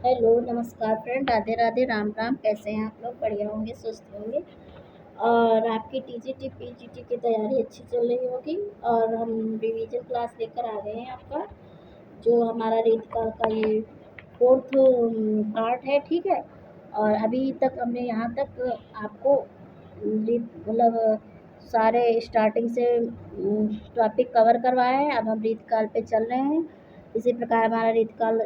Hello नमस्कार friend, Radhe Radhe, Ram Ram. कैसे हैं आप लोग? बढ़िया होंगे, स्वस्थ होंगे। और आपकी टीजीटी पीजीटी की तैयारी अच्छी चल रही होगी। और हम रिवीजन क्लास लेकर आ गए हैं आपका, जो हमारा रीतकाल का ये फोर्थ पार्ट है। ठीक है। और अभी तक हमने यहाँ तक आपको मतलब सारे स्टार्टिंग से टॉपिक कवर करवाए हैं। अब हम रीतकाल पे चल रहे हैं। इसी प्रकार हमारा रीतकाल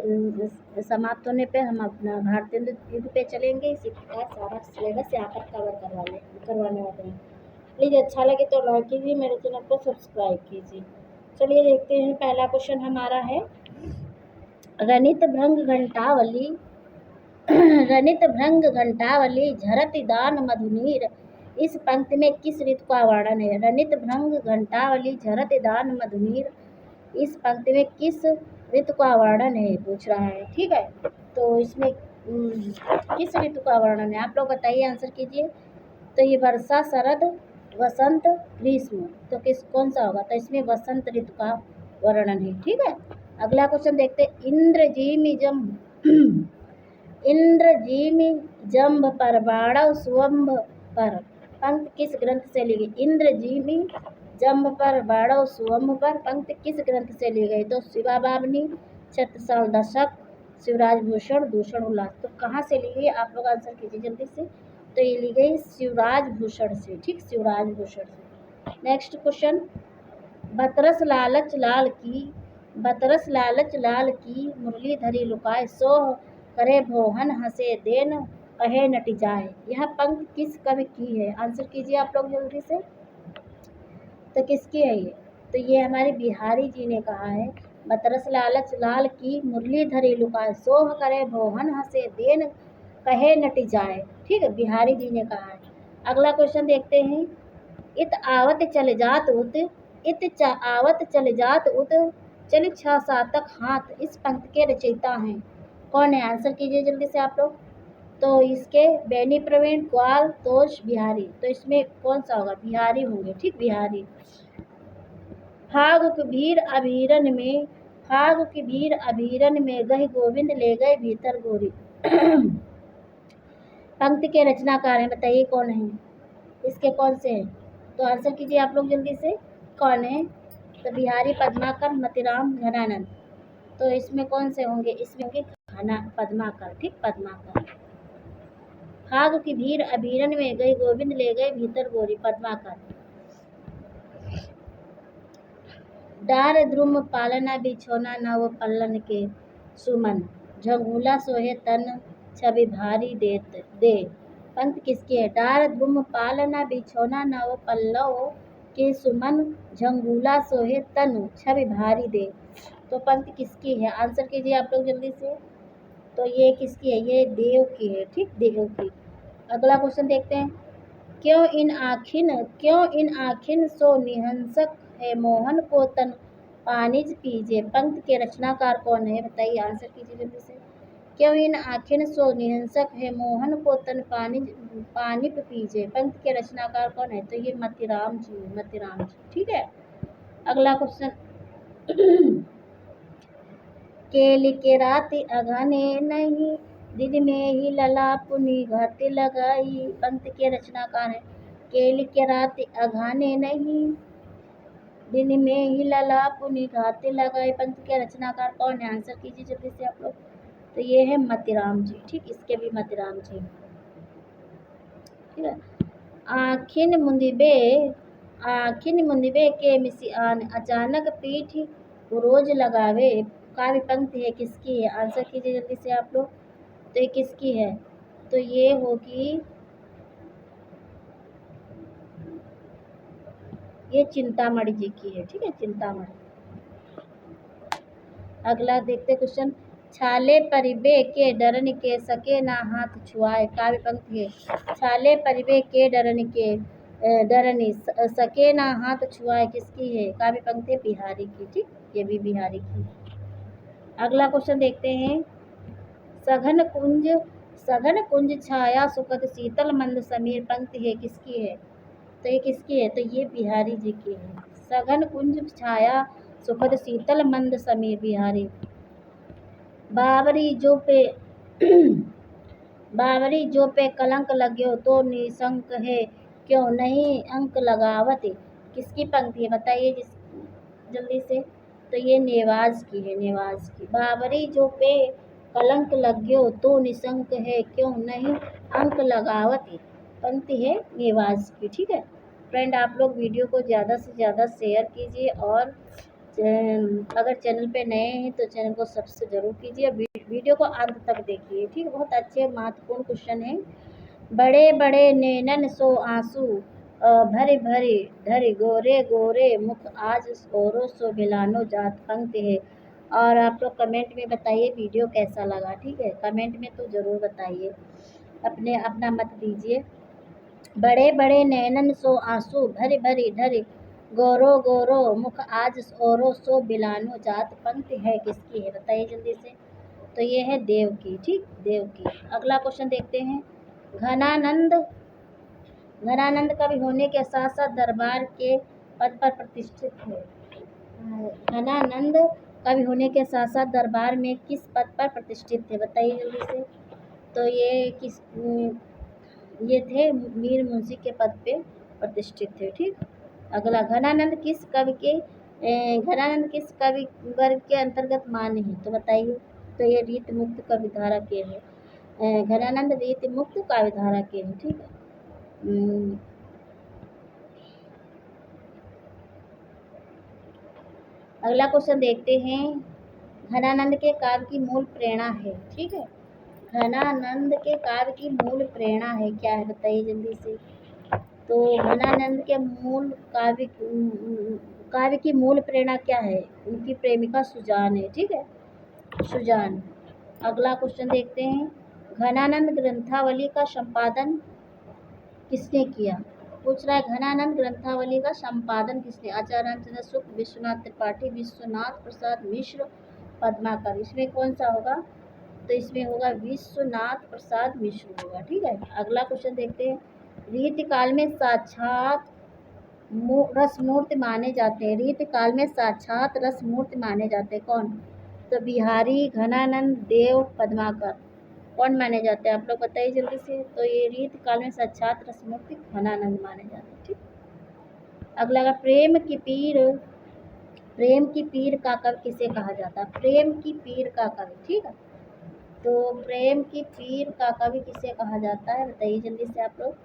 समाप्त होने पे हम अपना भारतीय युद्ध पे चलेंगे। इसी प्रकार सारा सिलेबस यहाँ पर करवाने वाले हैं। प्लीज़ अच्छा लगे तो लाइक कीजिए, मेरे चैनल को सब्सक्राइब कीजिए। चलिए देखते हैं। पहला क्वेश्चन हमारा है रनित भृंग घंटावली रनित भृंग घंटावली झरत दान मधुनीर। इस पंक्ति में किस ऋतु का वर्णन है? रनित भृंग घंटावली झरत दान मधुनीर, इस पंक्ति में किस ऋतु का वर्णन है पूछ रहा है। ठीक है। तो इसमें किस ऋतु का वर्णन है? आप लोग बताइए, आंसर कीजिए। तो ये वर्षा, शरद, वसंत, ग्रीष्म, तो कौन सा होगा? तो इसमें वसंत ऋतु का वर्णन है। ठीक है। अगला क्वेश्चन देखते हैं। इंद्रजीम जम्भ पर बाणव स्वंभ पर, पंक्ति किस ग्रंथ से ली गई? इंद्रजीमी जम्भ पर बाणव स्वंभ पर, पंक्ति किस ग्रंथ से ली गई? तो शिवा बामनी, छत्रसाल दशक, शिवराज भूषण, दूषण उल्लास। तो कहाँ से ली गई? आप लोग आंसर कीजिए जल्दी से। तो ये ली गई शिवराज भूषण से। ठीक, शिवराज भूषण से। Next question. बतरस लालच लाल की मुरलीधरी लुकाए, सोह करे भोहन हंसे देन कहे नटी जाए। यह पंक्ति किस कवि की है? आंसर कीजिए आप लोग जल्दी से। तो किसकी है ये? तो ये हमारे बिहारी जी ने कहा है। बतरस लालच लाल की मुरलीधरी लुकाए, सोह करे भोहन हंसे देन कहे नटी जाए। ठीक है, बिहारी जी ने कहा है। अगला क्वेश्चन देखते हैं। इत आवत चल जात उत, आवत चल जात उत, चल छह सातक हाथ, इस पंक्ति के रचयिता हैं कौन है? आंसर कीजिए जल्दी से आप लोग। तो इसके बैनी प्रवीण, ग्वाल, तोष, बिहारी। तो इसमें कौन सा होगा? बिहारी होंगे। ठीक, बिहारी। फाग की भीर अभीरन में गही गोविंद ले गए भीतर गोरी। पंक्ति के रचनाकार हैं, बताइए कौन है? इसके कौन से हैं? तो आंसर कीजिए आप लोग जल्दी से, कौन है? तो बिहारी, पद्माकर, मतिराम, घनानंद। तो इसमें कौन से होंगे? इसमें होंगे पद्माकर। ठीक, पद्माकर। फाग की भीड़ अभीरन में गई गोविंद ले गए भीतर गोरी, पद्माकर। डार द्रुम पालना बिछोना नव पल्लन के सुमन, झंगूला सोहे तन छवि भारी दे। पंक्ति किसकी है? डार द्रुम पालना बिछोना नव पल्लव के सुमन, झंगूला सोहे तनु छवि भारी दे। तो पंक्ति किसकी है? आंसर कीजिए आप लोग जल्दी से। तो ये किसकी है? ये देव की है। ठीक, देव की। अगला क्वेश्चन देखते हैं। क्यों इन आखिन सो निहंसक है मोहन को तन पानिज पीजे। पंक्ति के रचनाकार कौन है? बताइए, आंसर कीजिए जल्दी से। क्यों इन आखिन सो निहंसक है मोहन को तन पानी पीजे। पंक्ति के रचनाकार कौन है? तो ये मतिराम जी। ठीक है। अगला क्वेश्चन। केली के राति अघने नहीं, दिन में ही लला पुनि घाते लगाई। पंक्ति के रचनाकार है। केली के राति अघाने नहीं, दिन में ही लला पुनि घाते लगाई। पंक्ति के रचनाकार कौन है? आंसर कीजिए जल्दी से आप लोग। तो ये है मतिराम जी। ठीक, इसके भी मतिराम जी। ठीक है। आखिन मुंदिबे के मिसियान, अचानक पीठ रोज लगावे। काव्य पंक्ति है, किसकी है? आंसर कीजिए जल्दी से आप लोग। तो ये किसकी है? तो ये होगी, ये चिंतामणि जी की है। ठीक है, चिंतामणि। अगला देखते क्वेश्चन। छाले परिबे के डरन के सके ना हाथ छुआए। काव्य पंक्ति है। छाले परिबे के डरनी सके ना हाथ छुआए, किसकी है? काव्य पंक्ति बिहारी की। ठीक, ये भी बिहारी की। अगला क्वेश्चन देखते हैं। सघन कुंज छाया सुखद शीतल मंद समीर। पंक्ति है, किसकी है? तो ये किसकी है? तो ये बिहारी जी की है। सघन कुंज छाया सुखद शीतल मंद समीर, बिहारी। बावरी जो पे कलंक लग्यो तो निशंक है, क्यों नहीं अंक लगावत। किसकी पंक्ति है बताइए जिस जल्दी से। तो ये नेवाज की है, नेवाज की। बावरी जो पे कलंक लग्यो तो निशंक है, क्यों नहीं अंक लगावत, पंक्ति है नेवाज की। ठीक है फ्रेंड, आप लोग वीडियो को ज़्यादा से ज़्यादा शेयर कीजिए और अगर चैनल पे नए हैं तो चैनल को सब्सक्राइब जरूर कीजिए। वीडियो को अंत तक देखिए। ठीक है, बहुत अच्छे महत्वपूर्ण क्वेश्चन है। बड़े बड़े नैनन सो आंसू भरे भरे धरे, गोरे गोरे मुख आज ओरो सो बिलानो जात, पंक्ति है। और आप लोग कमेंट में बताइए वीडियो कैसा लगा। ठीक है, कमेंट में तो ज़रूर बताइए, अपना मत दीजिए। बड़े बड़े नैनन सो आंसू भरे भरे धरे, गोरो गोरो मुख आज ओरो सो बिलानो जात, पंक्ति है किसकी है बताइए जल्दी से। तो ये है देव की। ठीक, देव की। अगला क्वेश्चन देखते हैं। घनानंद, घनानंद कवि होने के साथ साथ दरबार के पद पर प्रतिष्ठित है। घनानंद कवि होने के साथ साथ दरबार में किस पद पर प्रतिष्ठित थे बताइए जल्दी से। तो ये थे मीर मुंशी के पद पे प्रतिष्ठित थे। ठीक, अगला घनानंद किस कवि वर्ग के अंतर्गत मान्य है तो बताइए। तो ये रीत मुक्त कविधारा के हैं। घनानंद रीत मुक्त काव्यधारा के हैं। ठीक है, अगला क्वेश्चन देखते हैं। घनानंद के काव्य की मूल प्रेरणा है। ठीक है, घनानंद के काव्य की मूल प्रेरणा है क्या है बताइए जल्दी से। तो घनानंद के मूल काव्य की मूल प्रेरणा क्या है, उनकी प्रेमिका सुजान है। ठीक है, सुजान। अगला क्वेश्चन देखते हैं। घनानंद ग्रंथावली का संपादन किसने किया, पूछ रहा है घनानंद ग्रंथावली का संपादन किसने। आचार्य रामचंद्र शुक्ल, विश्वनाथ त्रिपाठी, विश्वनाथ प्रसाद मिश्र, पद्माकर। इसमें कौन सा होगा, तो इसमें होगा विश्वनाथ प्रसाद मिश्र होगा। ठीक है, अगला क्वेश्चन देखते हैं। रीतिकाल में साक्षात रसमूर्ति माने जाते हैं, रीतिकाल में साक्षात रसमूर्ति माने जाते हैं कौन। तो बिहारी, घनानंद, देव, पद्माकर, कौन माने जाते हैं आप लोग बताइए जल्दी से। तो ये रीतिकाल में साक्षात रसमूर्ति घनानंद माने जाते हैं। ठीक, अगला का प्रेम की पीर का कवि किसे कहा जाता है, प्रेम की पीर का कवि। ठीक है, तो प्रेम की पीर का कवि किसे कहा जाता है बताइए जल्दी से आप लोग।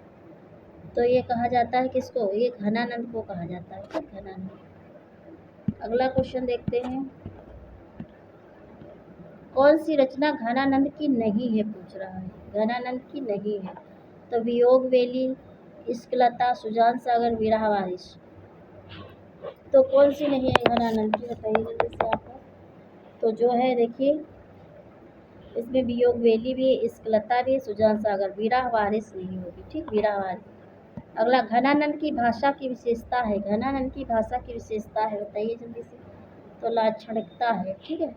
तो ये कहा जाता है किसको, ये घनानंद को कहा जाता है। ठीक, घनानंद। अगला क्वेश्चन देखते हैं। कौन सी रचना घनानंद की नहीं है पूछ रहा है, घनानंद की नहीं है। तो वियोग वेली, इश्कलता, सुजान सागर, विरह वारिस। तो कौन सी नहीं है घनानंद की बताइए जल्दी से आपको। तो जो है देखिए, इसमें वियोग वेली भी है, इश्कलता भी है, सुजान सागर, विरह वारिस नहीं होगी। ठीक, विरह वारिस। अगला घनानंद की भाषा की विशेषता है, घनानंद की भाषा की विशेषता है बताइए जल्दी से। तो लाक्षणिकता है। ठीक है,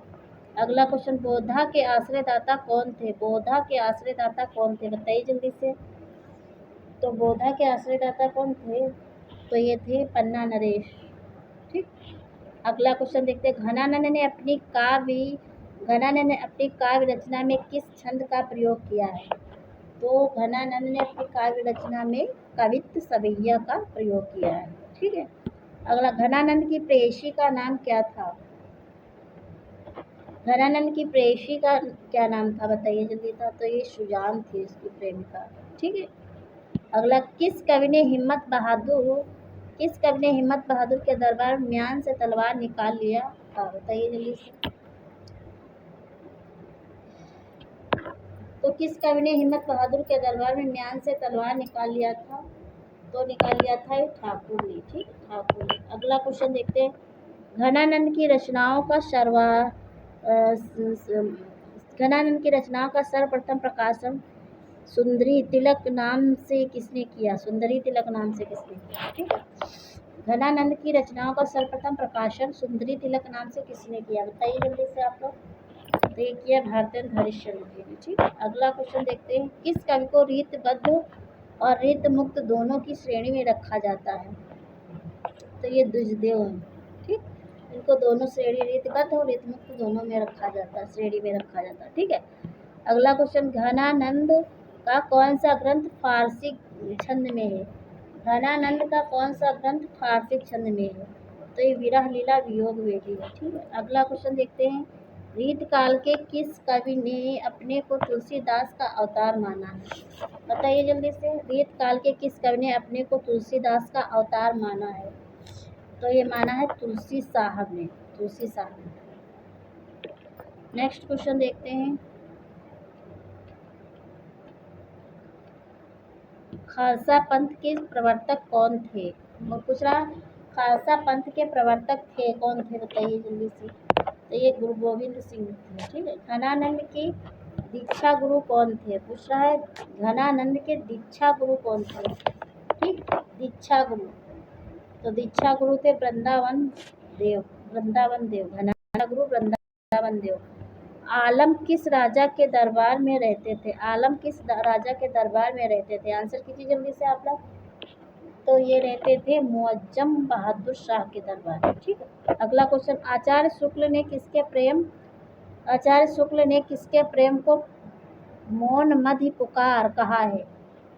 अगला क्वेश्चन। बोधा के आश्रयदाता कौन थे, बोधा के आश्रयदाता कौन थे बताइए जल्दी से। तो बोधा के आश्रयदाता कौन थे, तो ये थे पन्ना नरेश। ठीक, अगला क्वेश्चन देखते हैं। घनानंद ने अपनी काव्य रचना में किस छंद का प्रयोग किया है। तो घनानंद ने अपनी काव्य रचना में कवित्त सवैया का प्रयोग किया है। ठीक है, अगला घनानंद की प्रेयसी का नाम क्या था, घनानंद की प्रेयसी का क्या नाम था बताइए जल्दी था। तो ये सुजान थी इसकी प्रेमिका। ठीक है, अगला किस कवि ने हिम्मत बहादुर के दरबार में म्यान से तलवार निकाल लिया था बताइए जल्दी से। तो किस कवि ने हिम्मत बहादुर के दरबार में म्यान से तलवार निकाल लिया था, तो निकाल लिया था ये ठाकुर ने। ठीक, ठाकुर ने। अगला क्वेश्चन देखते हैं। घनानंद की रचनाओं का सर्वप्रथम प्रकाशन सुंदरी तिलक नाम से किसने किया, सुंदरी तिलक नाम से किसने किया। ठीक है, घनानंद की रचनाओं का सर्वप्रथम प्रकाशन सुंदरी तिलक नाम से किसने किया बताइए जल्दी से आप लोग। तो ये किया भारतेंद्र हरिश्चंद्र जी ने। ठीक, अगला क्वेश्चन देखते हैं। किस कवि को रीतबद्ध और रीत मुक्त दोनों की श्रेणी में रखा जाता है। तो ये द्विजदेव हैं। ठीक, इनको दोनों श्रेणी रीतबद्ध और रीत मुक्त दोनों में रखा जाता है, श्रेणी में रखा जाता है। ठीक है, अगला क्वेश्चन, घनानंद का कौन सा ग्रंथ फारसी छंद में है? घनानंद का कौन सा ग्रंथ फारसी छंद में है? तो ये विरह लीला वियोग वेदी है। ठीक है, अगला क्वेश्चन देखते हैं, रीत काल के किस कवि ने अपने को तुलसीदास का अवतार माना है? बताइए जल्दी से, रीत काल के किस कवि ने अपने को तुलसीदास का अवतार माना है? तो ये माना है तुलसी साहब ने, तुलसी साहब ने। नेक्स्ट क्वेश्चन देखते हैं, खालसा पंथ के प्रवर्तक कौन थे? पूछ रहा खालसा पंथ के प्रवर्तक थे कौन थे? बताइए जल्दी से। तो ये गुरु गोविंद सिंह थे। ठीक है, घनानंद के दीक्षा गुरु कौन थे? पूछ रहा है घनानंद के दीक्षा गुरु कौन थे? ठीक, दीक्षा गुरु, तो दीक्षा गुरु थे वृंदावन देव, वृंदावन देव, घनानंद गुरु वृंदावन देव। आलम किस राजा के दरबार में रहते थे? आलम किस राजा के दरबार में रहते थे? आंसर कीजिए जल्दी से आप लोग। तो ये रहते थे मुअज्जम बहादुर शाह के दरबार में। ठीक है, अगला क्वेश्चन, आचार्य शुक्ल ने किसके प्रेम को मौन मध्य पुकार कहा है?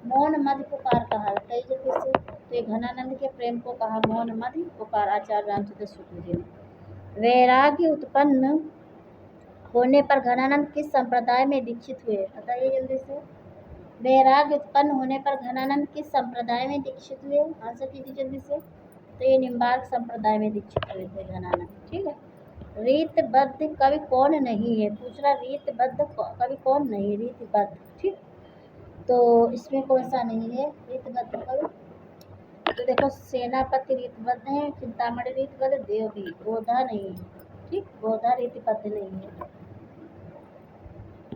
मौन मध्य पुकार कहा है, बताइए जल्दी से। तो ये घनानंद के प्रेम को कहा मौन मध्य पुकार, आचार्य रामचंद्र शुक्ल जी ने। वैराग्य उत्पन्न होने पर घनानंद किस संप्रदाय में दीक्षित हुए? बताइए जल्दी से। वैराग्य उत्पन्न होने पर घनानंद किस संप्रदाय में दीक्षित हुए? आंसर कीजिए जल्दी से। तो ये निम्बार्क संप्रदाय में दीक्षित हुए थे घनानंद। ठीक है, रीतबद्ध कवि कौन नहीं है? पूछ रहा रीतबद्ध कवि कौन नहीं? रीतबद्ध, ठीक, तो इसमें कौन सा नहीं है रीतबद्ध कवि? तो देखो, सेनापति रीतबद्ध है, चिंतामणि रीतबद्ध, देववी, गोधा नहीं है। ठीक, गोधा रीतबद्ध नहीं है।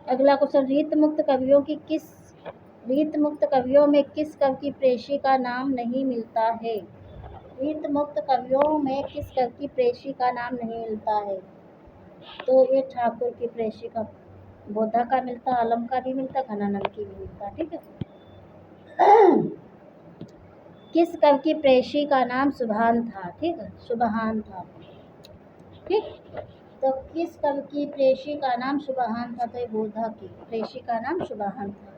अगला क्वेश्चन, रीत मुक्त कवियों में किस कवि की प्रेयसी का नाम नहीं मिलता है? रीत मुक्त कवियों में किस कवि की प्रेयसी का नाम नहीं मिलता है? तो ये ठाकुर की प्रेयसी का, बोधा का मिलता, आलम का भी मिलता, घनानंद की भी मिलता। ठीक है, किस कवि की प्रेयसी का नाम सुभान था? ठीक है, सुभान था। ठीक, तो किस कवि की प्रेयसी का नाम सुभान था? तो बोधा की प्रेयसी का नाम सुभान था।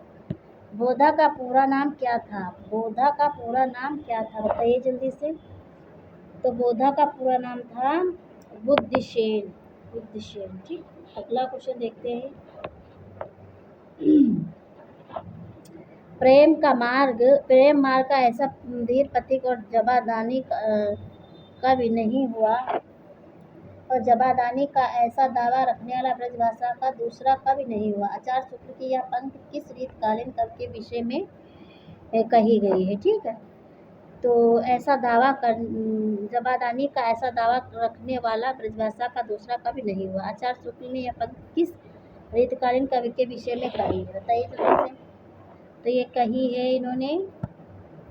बोधा का पूरा नाम क्या था? बोधा का पूरा नाम क्या था? बताइए जल्दी से। तो बोधा का पूरा नाम था बुद्धसेन, बुद्धसेन। ठीक, अगला क्वेश्चन देखते हैं, प्रेम मार्ग का ऐसा धीर पथिक और जबादानी कवि नहीं हुआ, और जबादानी का ऐसा दावा रखने वाला ब्रजभाषा का दूसरा कवि नहीं हुआ। आचार्य शुक्ल की यह पंक्ति किस रीतकालीन कवि के विषय में कही गई है? ठीक है, तो ऐसा दावा कर जबादानी का ऐसा दावा रखने वाला ब्रजभाषा का दूसरा कवि नहीं हुआ। आचार्य शुक्ल ने यह पंक्ति किस रीतकालीन कवि के विषय में कही है? बताइए जल्दी से। तो ये कही है इन्होंने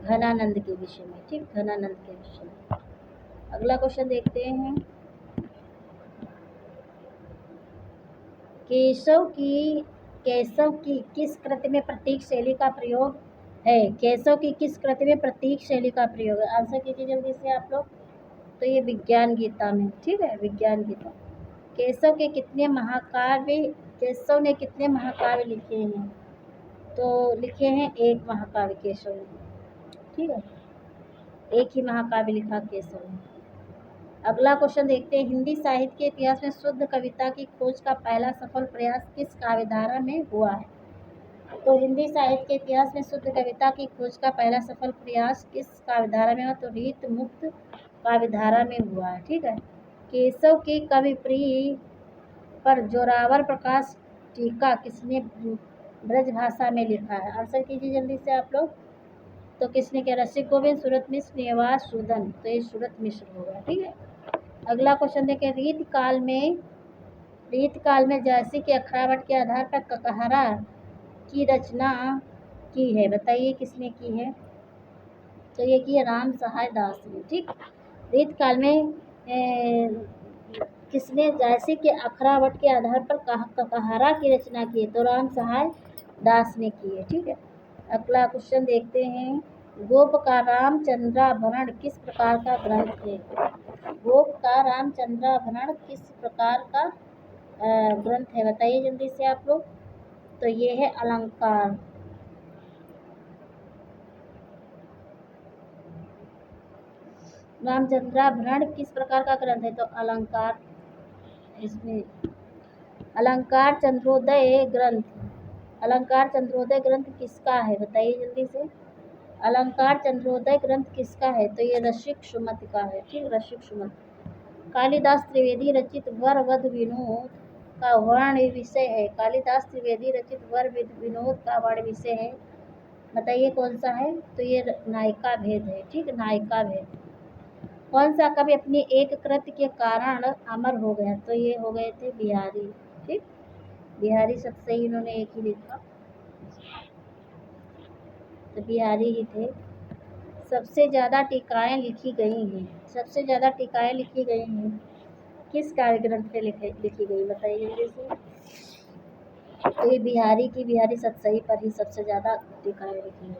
घनानंद के विषय में। ठीक, घनानंद के विषय में। अगला क्वेश्चन देखते हैं, केशव की किस कृति में प्रतीक शैली का प्रयोग है? केशव की किस कृति में प्रतीक शैली का प्रयोग है? आंसर कीजिए जल्दी से आप लोग। तो ये विज्ञान गीता में। ठीक है, विज्ञान गीता। केशव ने कितने महाकाव्य लिखे हैं? तो लिखे हैं एक महाकाव्य केशव ने। ठीक है, एक ही महाकाव्य लिखा केशव ने। अगला क्वेश्चन देखते हैं, हिंदी साहित्य के इतिहास में शुद्ध कविता की खोज का पहला सफल प्रयास किस काव्यधारा में हुआ है? तो हिंदी साहित्य के इतिहास में शुद्ध कविता की खोज का पहला सफल प्रयास किस काव्यधारा में हुआ? तो रीत मुक्त काव्यधारा में हुआ है। ठीक है, केशव की कवि प्रिय पर जोरावर प्रकाश टीका किसने ब्रजभाषा में लिखा है? आंसर कीजिए जल्दी से आप लोग। तो किसने किया? रसिक गोविंद, सूरत मिश्र, निवास सूदन। तो ये सूरत मिश्र होगा। ठीक है, अगला क्वेश्चन देखें, रीत काल में जयसी के अखरावट के आधार पर ककहरा की रचना की है? बताइए किसने की है? तो ये की है राम सहाय दास ने। ठीक, रीत काल में किसने जयसी के अखरावट के आधार पर ककहरा की रचना की है? तो राम सहाय दास ने की है। ठीक है, अगला क्वेश्चन देखते हैं, गोप का रामचंद्राभरण किस प्रकार का ग्रंथ है? गोप का रामचंद्राभरण किस प्रकार का ग्रंथ है? बताइए जल्दी से आप लोग। तो ये है अलंकार। रामचंद्राभरण किस प्रकार का ग्रंथ है? तो अलंकार। इसमें अलंकार चंद्रोदय ग्रंथ, अलंकार चंद्रोदय ग्रंथ किसका है? बताइए जल्दी से। अलंकार चंद्रोदय ग्रंथ किसका है? तो ये ऋषिक सुमत का है। ठीक, ऋषिक सुमत। कालिदास त्रिवेदी रचित वर वध विनोद का वर्ण विषय है। कालिदास त्रिवेदी रचित वर विनोद का वर्ण विषय है, बताइए कौन सा है? तो ये नायिका भेद है। ठीक, नायिका भेद। कौन सा कवि अपनी एक कृति के कारण अमर हो गया? तो ये हो गए थे बिहारी। ठीक, बिहारी सबसे ही इन्होंने एक ही लिखा, तो बिहारी ही थे। सबसे ज़्यादा टीकाएँ लिखी गई हैं, सबसे ज़्यादा टीकाएँ लिखी गई हैं किस काव्य ग्रंथ पे लिखी गई? बताइए जल्दी से। तो ये बिहारी की बिहारी सतसई पर ही सबसे ज़्यादा टीकाएँ लिखी गई।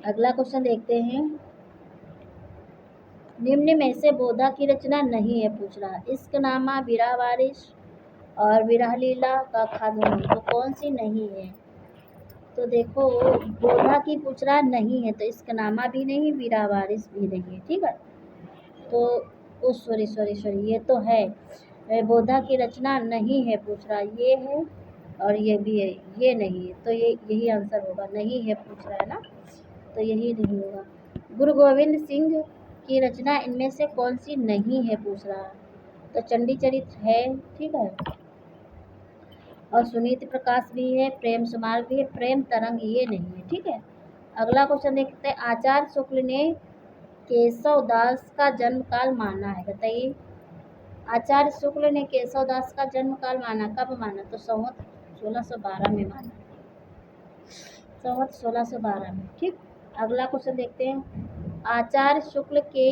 अगला क्वेश्चन देखते हैं। निम्न में से बोधा की रचना नहीं है, पूछ रहा। इश्कनामा, विरह वारिस और विरह लीला का खादन, तो कौन सी नहीं है? तो देखो, बोधा की पूछ रहा नहीं है, तो इश्कनामा भी नहीं, विरह वारिस भी नहीं है। ठीक है, तो सॉरी ये तो है। बोधा की रचना नहीं है पूछ रहा, ये है और ये भी है, ये नहीं है। तो ये यही आंसर होगा, नहीं है पूछ रहा है ना, तो यही नहीं होगा। गुरु गोविंद सिंह की रचना इनमें से कौन सी नहीं है पूछ रहा है? तो चंडी चरित्र है। ठीक है, और सुनीति प्रकाश भी है, प्रेम सुमार भी है, प्रेम तरंग ये नहीं है। ठीक है, अगला क्वेश्चन देखते हैं। आचार्य शुक्ल ने केशव दास का जन्म काल माना है, बताइए। आचार्य शुक्ल ने केशव दास का जन्म काल माना, कब माना? तो संवत 1612 में माना, संवत 1612 में। ठीक, अगला क्वेश्चन देखते हैं। आचार्य शुक्ल के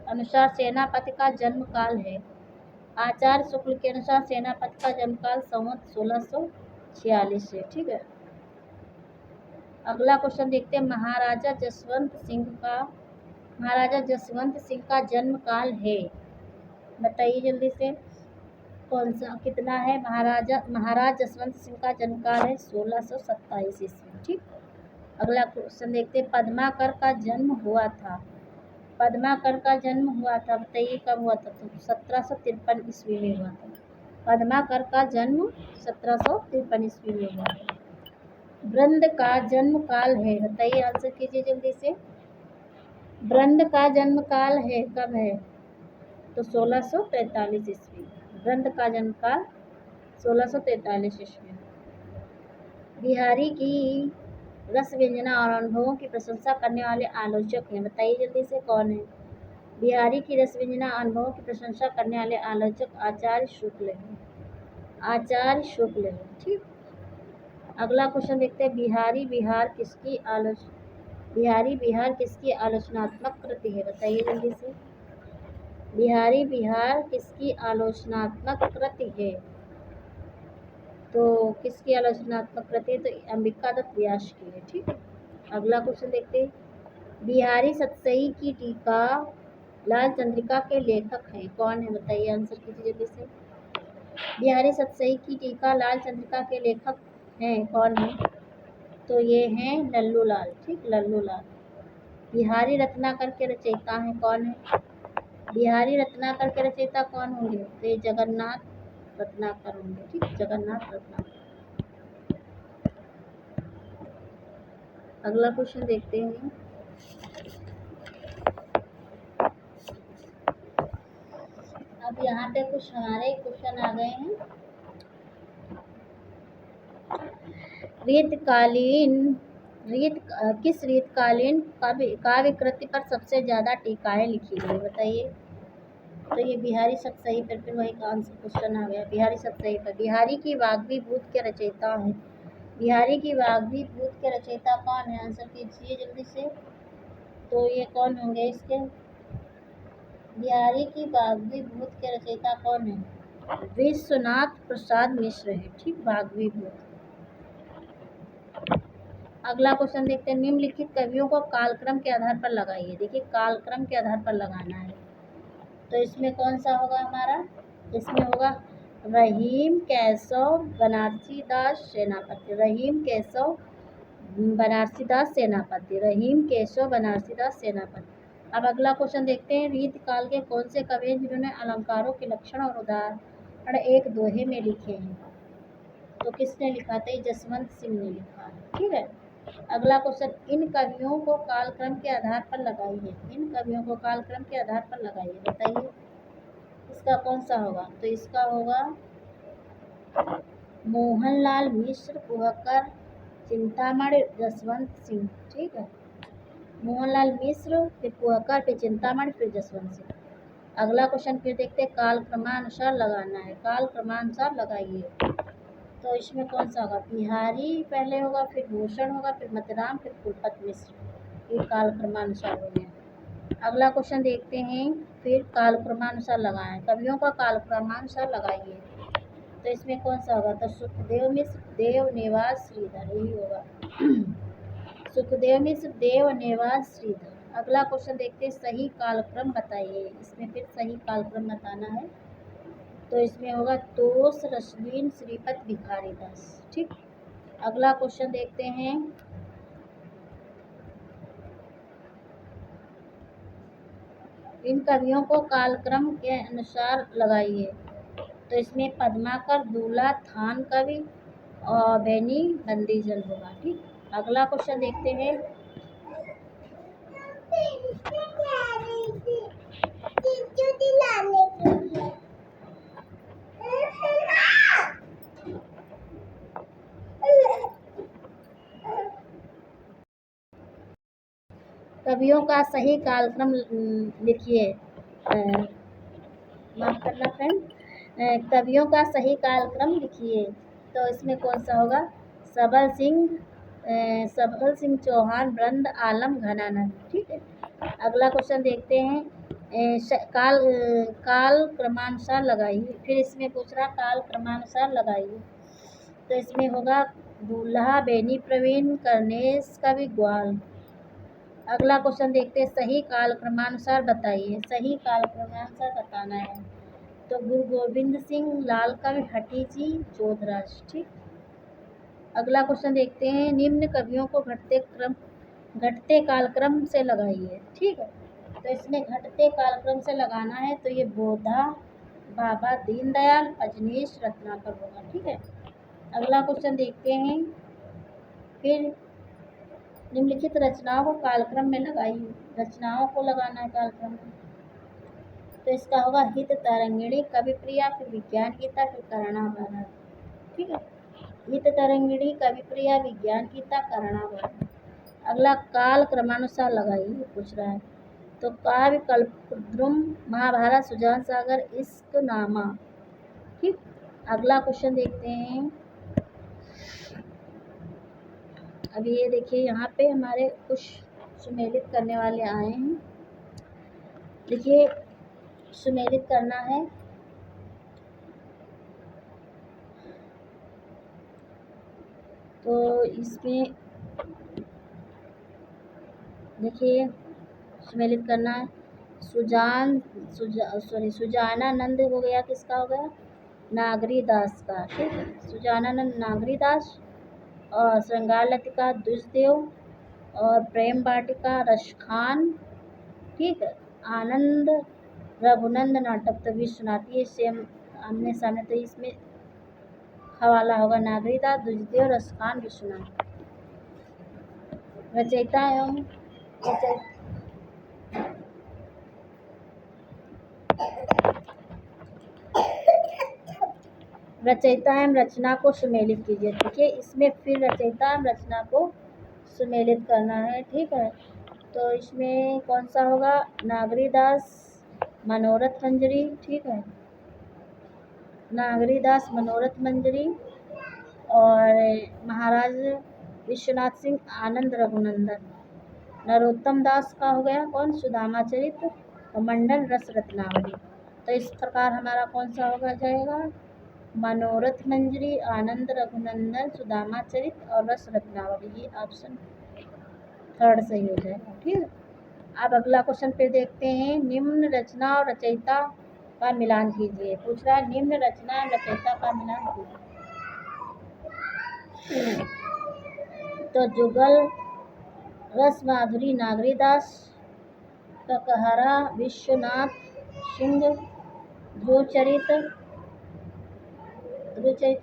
अनुसार सेनापति का जन्म काल है। आचार्य शुक्ल के अनुसार सेनापति का जन्म काल संवत 1646 है। ठीक है, अगला क्वेश्चन देखते हैं। महाराजा जसवंत सिंह का जन्म काल है, बताइए जल्दी से कौन सा, कितना है? महाराज जसवंत सिंह का जन्म काल है 1627 ईस्वी। ठीक, अगला क्वेश्चन देखते हैं। पद्माकर का जन्म हुआ था, पद्माकर का जन्म हुआ था, बताइए कब हुआ था? तो 1753 ईस्वी में हुआ था। पद्माकर का जन्म 1753 ईस्वी में हुआ था। ब्रंद का जन्म काल है, बताइए, आंसर कीजिए जल्दी से। ब्रंद का जन्म काल है, कब है? तो 1643 ईस्वी। ब्रंद का जन्म काल 1643 ईस्वी। बिहारी की रस व्यंजना और अनुभवों की प्रशंसा करने वाले आलोचक हैं, बताइए जल्दी से कौन है? बिहारी की रस व्यंजना अनुभवों की प्रशंसा करने वाले आलोचक आचार्य शुक्ल हैं, आचार्य शुक्ल हैं। ठीक, अगला क्वेश्चन देखते हैं। बिहारी बिहार किसकी आलोचनात्मक कृति है, बताइए जल्दी से। बिहारी बिहार किसकी आलोचनात्मक कृति है? तो किसकी आलोचनात्मक कृति है? तो अंबिका दत्त व्यास की है। ठीक है, अगला क्वेश्चन देखते हैं। बिहारी सतसई की टीका लाल चंद्रिका के लेखक हैं, कौन है? बताइए, आंसर कीजिए जल्दी से। बिहारी सतसई की टीका लाल चंद्रिका के लेखक हैं, कौन है? तो ये हैं लल्लू लाल। ठीक, लल्लू लाल। बिहारी रत्नाकर के रचयिता हैं, कौन है? बिहारी रत्नाकर के रचयिता कौन होंगे? तो ये जगन्नाथ रत्नाकर होंगे। ठीक, जगन्नाथ रत्नाकर। अगला क्वेश्चन देखते हैं। अब यहाँ पे कुछ हमारे क्वेश्चन आ गए हैं। किस रीतकालीन काव्य कृति पर सबसे ज्यादा टीकाएँ लिखी गई, बताइए। तो ये बिहारी सतसई पर, फिर वही आंसर क्वेश्चन आ गया, बिहारी सतसई पर। बिहारी की वाग्वी भूत के रचयिता हैं, बिहारी की वाग्वी भूत के रचयिता कौन है? आंसर कीजिए जल्दी से। तो ये कौन होंगे इसके? बिहारी की वाग्वी भूत के रचयिता कौन है? विश्वनाथ प्रसाद मिश्र है। ठीक, वाग्वी भूत। अगला क्वेश्चन देखते हैं। निम्नलिखित कवियों को कालक्रम के आधार पर लगाइए। देखिए, कालक्रम के आधार पर लगाना है, तो इसमें कौन सा होगा हमारा? इसमें होगा रहीम केशव बनारसी दास सेनापति, रहीम केशव बनारसी दास सेनापति, रहीम केशव बनारसी दास सेनापति। अब अगला क्वेश्चन देखते हैं, रीत काल के कौन से कवि हैं जिन्होंने अलंकारों के लक्षण और उदाहरण एक दोहे में लिखे हैं? तो किसने लिखा था? जसवंत सिंह ने लिखा है। ठीक है। अगला क्वेश्चन, इन कवियों को कालक्रम के आधार पर लगाइए, इन कवियों को कालक्रम के आधार पर लगाइए, बताइए इसका कौन सा होगा? तो इसका होगा मोहनलाल मिश्र, कुहकर, चिंतामणि, जसवंत सिंह। ठीक है, मोहनलाल मिश्र, फिर कुहकर, फिर चिंतामणि, फिर जसवंत सिंह। अगला क्वेश्चन फिर देखते हैं, काल क्रमानुसार लगाना है, काल क्रमानुसार लगाइए। तो इसमें कौन सा होगा? बिहारी पहले होगा, फिर भूषण होगा, फिर मतिराम, फिर कुलपत मिश्र। ये काल क्रमानुसार हो गया। अगला क्वेश्चन देखते हैं, फिर काल क्रमानुसार लगाएं, कवियों का काल क्रमानुसार लगाइए। तो इसमें कौन सा होगा? तो सुखदेव मिश्र, देव, नेवास, श्रीधर, यही होगा। सुखदेव मिश्र, देव, नेवास, श्रीधर। अगला क्वेश्चन देखते हैं, सही कालक्रम बताइए। इसमें फिर सही कालक्रम बताना है। तो इसमें होगा तोस, रश्मीन, श्रीपत, भिखारी दास। ठीक। अगला क्वेश्चन देखते हैं, इन कवियों को कालक्रम के अनुसार लगाइए। तो इसमें पद्माकर, दूल्हा, थान कवि और बेनी बंदीजल होगा। ठीक। अगला क्वेश्चन देखते हैं, कवियों का सही कालक्रम लिखिए। माफ करना फ्रेंड, कवियों का सही कालक्रम लिखिए। तो इसमें कौन सा होगा? सबल सिंह चौहान, ब्रंद आलम, घनानंद। ठीक है। अगला क्वेश्चन देखते हैं, काल क्रमानुसार लगाइए। फिर इसमें पूछ रहा काल क्रमानुसार लगाइए। तो इसमें होगा दूल्हा, बेनी प्रवीण, कर्नेश कवि, ग्वाल। अगला क्वेश्चन देखते हैं, सही काल क्रमानुसार बताइए, सही काल क्रमानुसार बताना है। तो गुरु गोविंद सिंह, लाल कवि, हठीजी, जोधराज। ठीक। अगला क्वेश्चन देखते हैं, निम्न कवियों को घटते कालक्रम से लगाइए। ठीक है। तो इसमें घटते कालक्रम से लगाना है, तो ये बोधा, बाबा दीनदयाल, अजनीश, रत्नाकर होगा। ठीक है। अगला क्वेश्चन देखते हैं, फिर निम्नलिखित रचनाओं को कालक्रम में लगाइए, रचनाओं को लगाना है कालक्रम में। तो इसका होगा हित तरंगिणी, कवि प्रिया, फिर विज्ञान गीता, फिर करणाभरण। ठीक है। हित तरंगिणी, कवि प्रिया, विज्ञान गीता, करणाभरण। अगला काल क्रमानुसार लगाइए पूछ रहा है। तो काव्य कल्पद्रुम, महाभारत, सुजान सागर, इश्क नामा। ठीक। अगला क्वेश्चन देखते हैं, अब ये देखिए यहाँ पे हमारे कुछ सुमेलित करने वाले आए हैं। देखिए सुमेलित करना है, तो इसमें देखिए सुमेलित करना है। सुजानानंद हो गया, किसका हो गया? नागरी दास का। ठीक है। सुजानानंद नागरी दास, और श्रृंगार लतिका दुष्देव, और प्रेम वाटिका रशखान। ठीक है। आनंद रघुनंद नाटक तो विश्वनाथ, ये सेम आमने सामने, तो इसमें हवाला होगा नागरीदास, दुष्देव, रशखान, विश्वनाथ। रचयिता एवं रचयिता एवं रचना को सुमेलित कीजिए। देखिए इसमें फिर रचयिता एवं रचना को सुमेलित करना है। ठीक है। तो इसमें कौन सा होगा? नागरीदास, मनोरथ मंजरी। ठीक है, नागरीदास, मनोरथ मंजरी, और महाराज विश्वनाथ सिंह, आनंद रघुनंदन। नरोत्तम दास का हो गया कौन? सुदामा चरित, और मंडल रस रत्नावली। तो इस प्रकार हमारा कौन सा होगा जाएगा? मनोरथ मंजरी, आनंद रघुनंदन, सुदामा चरित और रस रत्नावली। ये ऑप्शन थर्ड सही हो जाएगा। ठीक है। अब अगला क्वेश्चन पे देखते हैं, निम्न रचना और रचयिता का मिलान कीजिए। पूछ रहा है निम्न रचना रचयिता का मिलान कीजिए। तो जुगल रस माधुरी नागरीदास, ककहरा विश्वनाथ सिंह, ध्रुवचरित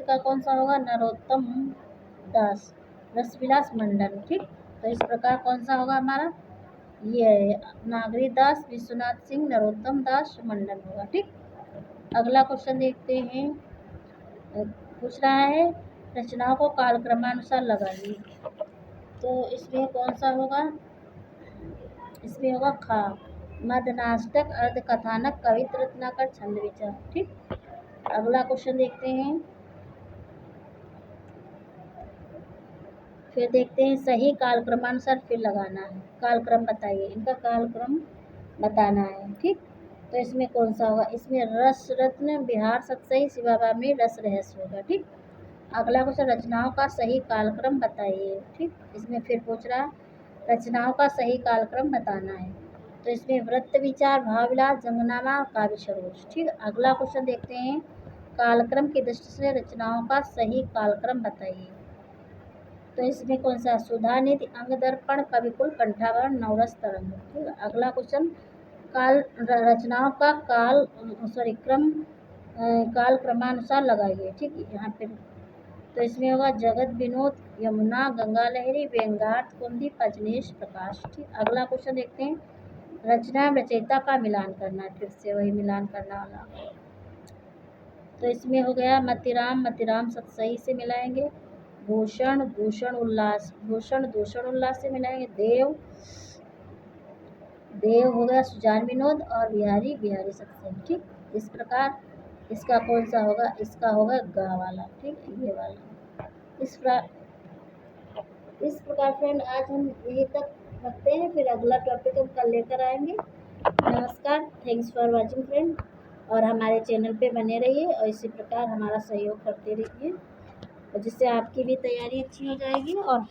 का कौन सा होगा? नरोत्तम दास, रसविलास मंडन। ठीक, तो इस प्रकार कौन सा होगा हमारा? ये नागरीदास, विश्वनाथ सिंह, नरोत्तम दास मंडन होगा। ठीक, अगला क्वेश्चन देखते हैं। पूछ रहा है रचनाओं को कालक्रमानुसार लगाइए। तो इसमें कौन सा होगा? इसमें होगा खा, मदनाष्टक, अर्धकथानक, कवित्र रत्नाकर, छंद विचार। ठीक, अगला क्वेश्चन देखते हैं। फिर देखते हैं सही कालक्रमानुसार फिर लगाना है। कालक्रम बताइए, इनका कालक्रम बताना है। ठीक, तो इसमें कौन सा होगा? इसमें रस रत्न, बिहार सतसई, शिवाभामी, रस रहस्य होगा। ठीक, अगला क्वेश्चन रचनाओं का सही कालक्रम बताइए। ठीक, इसमें फिर पूछ रहा रचनाओं का सही कालक्रम बताना है। तो इसमें वृत्त विचार, भावविलास, जंगनामा, काव्य सरोज। ठीक, अगला क्वेश्चन देखते हैं। कालक्रम की दृष्टि से रचनाओं का सही कालक्रम बताइए। तो इसमें कौन सा? सुधानिधि, अंग दर्पण, कविकुल, कंठाभरण, नवरस तरंग। ठीक, अगला क्वेश्चन काल रचनाओं का काल क्रमानुसार लगाइए। ठीक, यहाँ पे तो इसमें होगा जगत विनोद, यमुना, गंगा लहरी, व्यंगार्थ, कुंदी, अजनेश प्रकाश। ठीक, अगला क्वेश्चन देखते हैं। रचना रचयिता का मिलान करना है, फिर से वही मिलान करने वाला। तो इसमें हो गया मतिराम सतसई से मिलाएंगे, भूषण दूषण उल्लास से मिलाएंगे, देव हो गया सुजान विनोद, और बिहारी सत्संग। ठीक, इस प्रकार इसका कौन सा होगा? इसका होगा गा वाला। ठीक, ये वाला। इस प्रकार फ्रेंड आज हम यहीं तक रखते हैं, फिर अगला टॉपिक हम कल लेकर आएंगे। नमस्कार, थैंक्स फॉर वॉचिंग फ्रेंड, और हमारे चैनल पे बने रहिए और इसी प्रकार हमारा सहयोग करते रहिए, जिससे आपकी भी तैयारी अच्छी हो जाएगी और